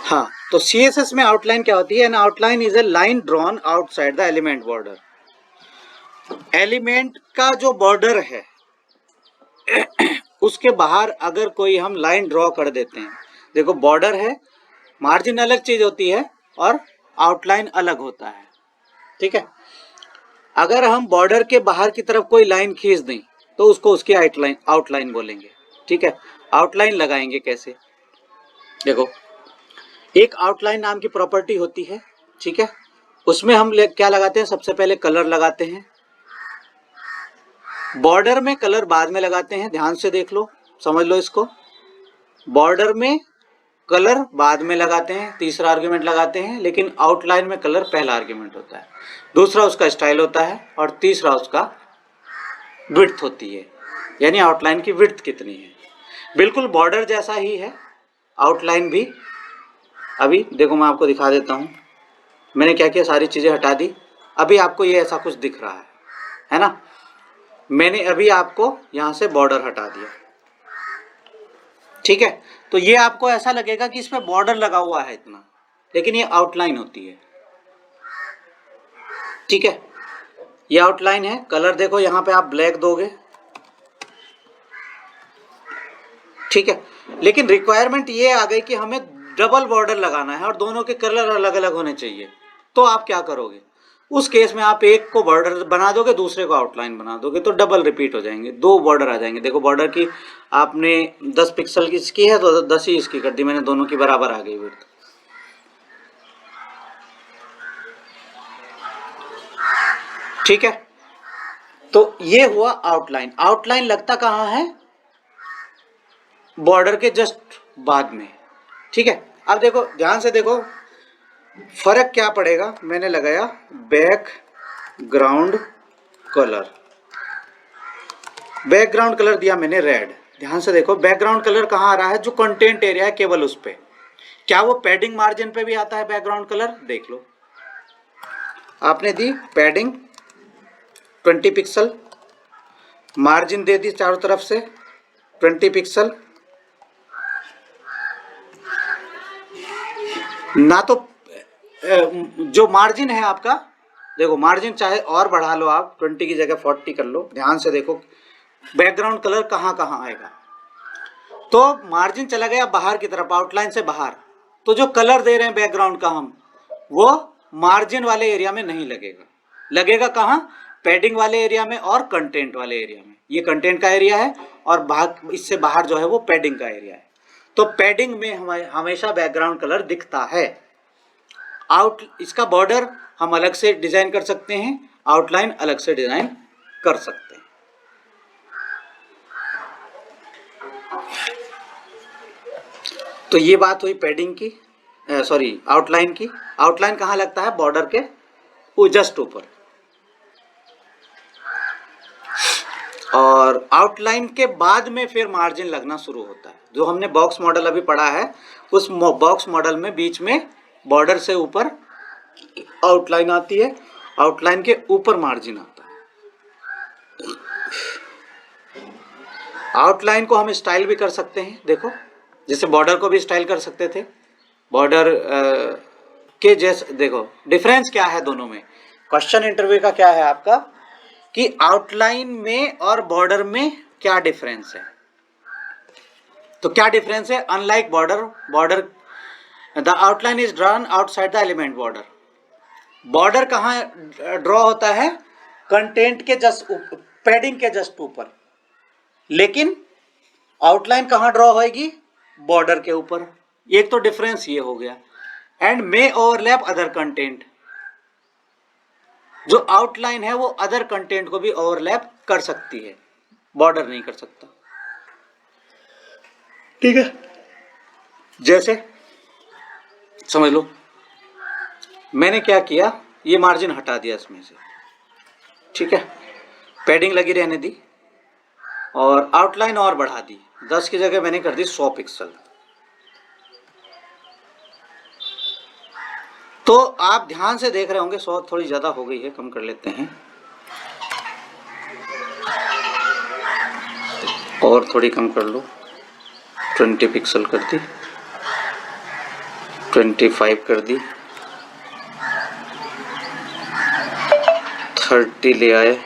हाँ, तो CSS में आउटलाइन क्या होती है? N outline is a line drawn outside the element border. Element का जो बॉर्डर है उसके बाहर अगर कोई हम लाइन ड्रॉ कर देते हैं, देखो बॉर्डर है, मार्जिन अलग चीज होती है और आउटलाइन अलग होता है, ठीक है। अगर हम बॉर्डर के बाहर की तरफ कोई लाइन खींच दें तो उसको उसकी आउटलाइन बोलेंगे, ठीक है। आउटलाइन लगाएंगे कैसे? देखो, एक आउटलाइन नाम की प्रॉपर्टी होती है, ठीक है। उसमें हम क्या लगाते हैं? सबसे पहले कलर लगाते हैं। बॉर्डर में कलर बाद में लगाते हैं, ध्यान से देख लो, समझ लो इसको। बॉर्डर में कलर बाद में लगाते हैं, तीसरा आर्ग्यूमेंट लगाते हैं, लेकिन आउटलाइन में कलर पहला आर्ग्यूमेंट होता है, दूसरा उसका स्टाइल होता है और तीसरा उसका विड्थ होती है, यानी आउटलाइन की विड्थ कितनी है। बिल्कुल बॉर्डर जैसा ही है आउटलाइन भी। अभी देखो मैं आपको दिखा देता हूं, मैंने क्या किया, सारी चीजें हटा दी। अभी आपको ये ऐसा कुछ दिख रहा है ना। मैंने अभी आपको यहां से बॉर्डर हटा दिया, ठीक है। तो ये आपको ऐसा लगेगा कि इसमें बॉर्डर लगा हुआ है इतना, लेकिन ये आउटलाइन होती है, ठीक है। ये आउटलाइन है। कलर देखो, यहां पे आप ब्लैक दोगे, ठीक है। लेकिन रिक्वायरमेंट ये आ गई कि हमें डबल बॉर्डर लगाना है और दोनों के कलर अलग अलग होने चाहिए। तो आप क्या करोगे? उस केस में आप एक को बॉर्डर बना दोगे, दूसरे को आउटलाइन बना दोगे, तो डबल रिपीट हो जाएंगे, दो बॉर्डर आ जाएंगे। देखो बॉर्डर की आपने 10 पिक्सल की इसकी है तो 10 ही इसकी कर दी मैंने, दोनों की बराबर आ गई विड्थ, ठीक है। तो ये हुआ आउटलाइन। आउटलाइन लगता कहाँ है? बॉर्डर के जस्ट बाद में, ठीक है। अब देखो ध्यान से देखो, फर्क क्या पड़ेगा। मैंने लगाया बैकग्राउंड कलर, बैकग्राउंड कलर दिया मैंने रेड। ध्यान से देखो बैकग्राउंड कलर कहाँ आ रहा है? जो कंटेंट एरिया है केवल उस पे। क्या वो पैडिंग मार्जिन पे भी आता है बैकग्राउंड कलर? देख लो, आपने दी पैडिंग 20 पिक्सल, मार्जिन दे दी चारों तरफ से 20 पिक्सल, ना तो जो मार्जिन है आपका, देखो मार्जिन चाहे और बढ़ा लो आप, 20 की जगह 40 कर लो। ध्यान से देखो बैकग्राउंड कलर कहाँ कहाँ आएगा। तो मार्जिन चला गया बाहर की तरफ, आउटलाइन से बाहर, तो जो कलर दे रहे हैं बैकग्राउंड का हम, वो मार्जिन वाले एरिया में नहीं लगेगा। लगेगा कहाँ? पैडिंग वाले एरिया में और कंटेंट वाले एरिया में। ये कंटेंट का एरिया है और इससे बाहर जो है वो पैडिंग का एरिया है। तो पैडिंग में हमेशा बैकग्राउंड कलर दिखता है। इसका बॉर्डर हम अलग से डिजाइन कर सकते हैं, आउटलाइन अलग से डिजाइन कर सकते हैं। तो ये बात हुई पैडिंग की, सॉरी आउटलाइन की। आउटलाइन कहाँ लगता है? बॉर्डर के जस्ट ऊपर। और आउटलाइन के बाद में फिर मार्जिन लगना शुरू होता है। जो हमने बॉक्स मॉडल अभी पढ़ा है, उस बॉक्स मॉडल में बीच में बॉर्डर से ऊपर आउटलाइन आती है, आउटलाइन के ऊपर मार्जिन आता है। आउटलाइन को हम स्टाइल भी कर सकते हैं, देखो जैसे बॉर्डर को भी स्टाइल कर सकते थे। बॉर्डर के जैसे देखो डिफरेंस क्या है दोनों में। क्वेश्चन इंटरव्यू का क्या है आपका कि आउटलाइन में और बॉर्डर में क्या डिफरेंस है। तो क्या डिफरेंस है? Unlike border the outline is drawn outside the element border. Border कहाँ ड्रॉ होता है? कंटेंट के जस्ट पैडिंग के जस्ट ऊपर। लेकिन आउटलाइन कहाँ ड्रॉ होएगी? बॉर्डर के ऊपर। एक तो डिफरेंस ये हो गया। And may overlap other content. जो आउटलाइन है वो अदर कंटेंट को भी ओवरलैप कर सकती है, बॉर्डर नहीं कर सकता, ठीक है। जैसे समझ लो मैंने क्या किया, ये मार्जिन हटा दिया इसमें से, ठीक है, पैडिंग लगी रहने दी और आउटलाइन और बढ़ा दी। 10 की जगह मैंने कर दी 100 पिक्सल। तो आप ध्यान से देख रहे होंगे 100 थोड़ी ज्यादा हो गई है, कम कर लेते हैं और थोड़ी कम कर लो, 20 पिक्सल कर दी। 25 कर दी, 30 ले आए।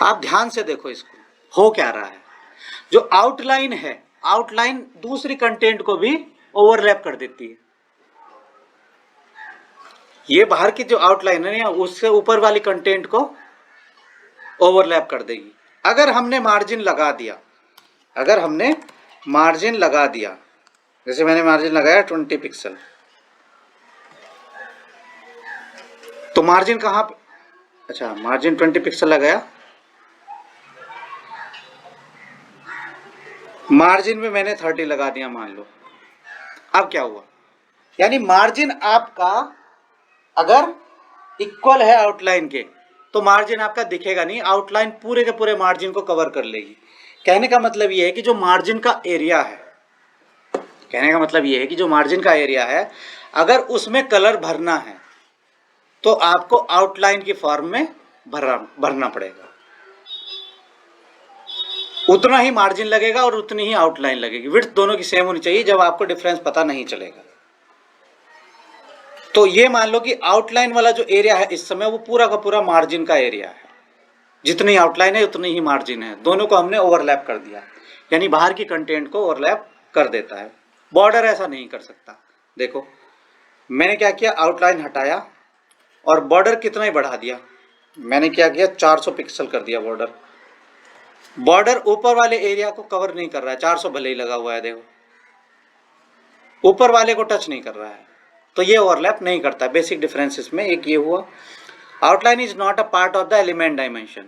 आप ध्यान से देखो इसको, हो क्या रहा है। जो आउटलाइन है, आउटलाइन दूसरी कंटेंट को भी ओवरलैप कर देती है। ये बाहर की जो आउटलाइन है ना, उससे ऊपर वाली कंटेंट को ओवरलैप कर देगी। अगर हमने मार्जिन लगा दिया, अगर हमने मार्जिन लगा दिया, जैसे मैंने मार्जिन लगाया 20 पिक्सल, तो मार्जिन कहां पे, अच्छा मार्जिन 20 पिक्सल लगाया, मार्जिन में मैंने 30 लगा दिया मान लो। अब क्या हुआ, यानी मार्जिन आपका अगर इक्वल है आउटलाइन के तो मार्जिन आपका दिखेगा नहीं, आउटलाइन पूरे के पूरे मार्जिन को कवर कर लेगी। कहने का मतलब ये है कि जो मार्जिन का एरिया है, कहने का मतलब ये है कि जो मार्जिन का एरिया है, अगर उसमें कलर भरना है तो आपको आउटलाइन की फॉर्म में भरना पड़ेगा। उतना ही मार्जिन लगेगा और उतनी ही आउटलाइन लगेगी। विड्थ दोनों की सेम होनी चाहिए, जब आपको डिफरेंस पता नहीं चलेगा। तो ये मान लो कि आउटलाइन वाला जो एरिया है इस समय, वो पूरा का पूरा मार्जिन का एरिया है। जितनी आउटलाइन है उतनी ही मार्जिन है, दोनों को हमने ओवरलैप कर दिया, यानी बाहर की कंटेंट को ओवरलैप कर देता है। बॉर्डर ऐसा नहीं कर सकता। देखो मैंने क्या किया, आउटलाइन हटाया और बॉर्डर कितना ही बढ़ा दिया। मैंने क्या किया, 400 पिक्सल कर दिया बॉर्डर। बॉर्डर ऊपर वाले एरिया को कवर नहीं कर रहा है, 400 भले ही लगा हुआ है, देखो ऊपर वाले को टच नहीं कर रहा है, तो ये ओवरलैप नहीं करता। बेसिक डिफरेंस इसमें एक ये हुआ। Outline is not a part of the element dimension.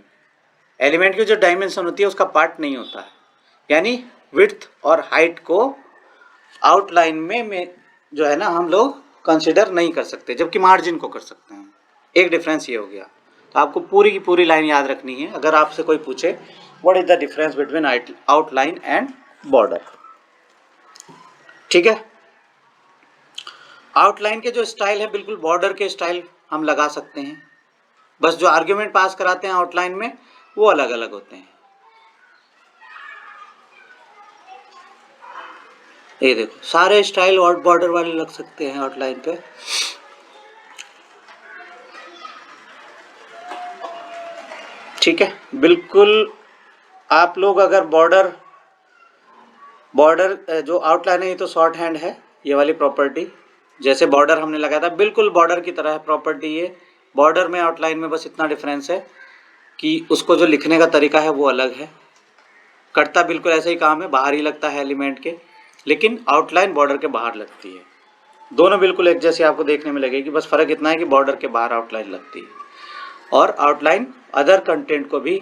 Element की जो डायमेंशन होती है उसका पार्ट नहीं होता है, यानी विड्थ और हाइट को आउटलाइन में जो है ना हम लोग कंसिडर नहीं कर सकते, जबकि मार्जिन को कर सकते हैं। एक डिफरेंस ये हो गया। तो आपको पूरी की पूरी लाइन याद रखनी है। अगर आपसे कोई पूछे what is the difference between outline and border, ठीक है। आउटलाइन के जो स्टाइल है बिल्कुल बॉर्डर के स्टाइल हम लगा सकते हैं, बस जो आर्ग्यूमेंट पास कराते हैं आउटलाइन में वो अलग अलग होते हैं। ये देखो सारे स्टाइल और बॉर्डर वाले लग सकते हैं आउटलाइन पे। ठीक है, बिल्कुल आप लोग अगर बॉर्डर जो आउटलाइन है ये तो शॉर्ट हैंड है, ये वाली प्रॉपर्टी जैसे बॉर्डर हमने लगाया था बिल्कुल बॉर्डर की तरह है प्रॉपर्टी। ये बॉर्डर में आउटलाइन में बस इतना डिफरेंस है कि उसको जो लिखने का तरीका है वो अलग है। करता बिल्कुल ऐसे ही काम है, बाहर ही लगता है एलिमेंट के, लेकिन आउटलाइन बॉर्डर के बाहर लगती है। दोनों बिल्कुल एक जैसी आपको देखने में लगेगी, बस फर्क इतना है कि बॉर्डर के बाहर आउटलाइन लगती है और आउटलाइन अदर कंटेंट को भी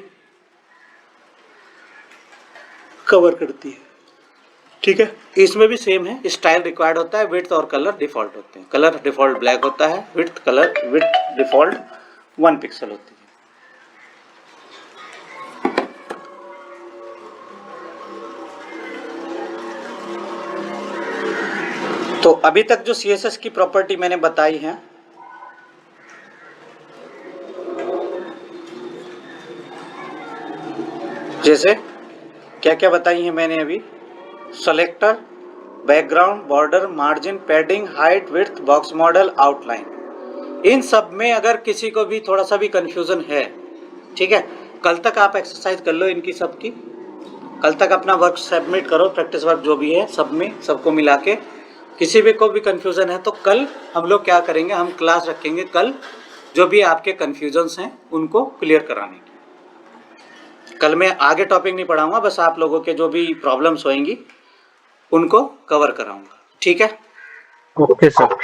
कवर करती है। ठीक है, इसमें भी सेम है, स्टाइल रिक्वायर्ड होता है, विड्थ और कलर डिफॉल्ट होते हैं। कलर डिफॉल्ट ब्लैक होता है, विड्थ डिफॉल्ट 1 पिक्सल होती है। तो अभी तक जो CSS की प्रॉपर्टी मैंने बताई है, जैसे क्या क्या बताई है मैंने अभी, selector, background, border, margin, padding, height, width, box model, outline, इन सब में अगर किसी को भी थोड़ा सा भी कंफ्यूजन है, ठीक है, कल तक आप एक्सरसाइज कर लो इनकी सबकी, कल तक अपना वर्क सबमिट करो, प्रैक्टिस वर्क जो भी है सब में सबको मिला के। किसी भी को भी कंफ्यूजन है तो कल हम लोग क्या करेंगे, हम क्लास रखेंगे कल, जो भी आपके कंफ्यूजन्स हैं उनको क्लियर कराने की। कल मैं आगे टॉपिक नहीं पढ़ाऊंगा, बस आप लोगों के जो भी प्रॉब्लम्स होंगी उनको कवर कराऊंगा। ठीक है, ओके सर।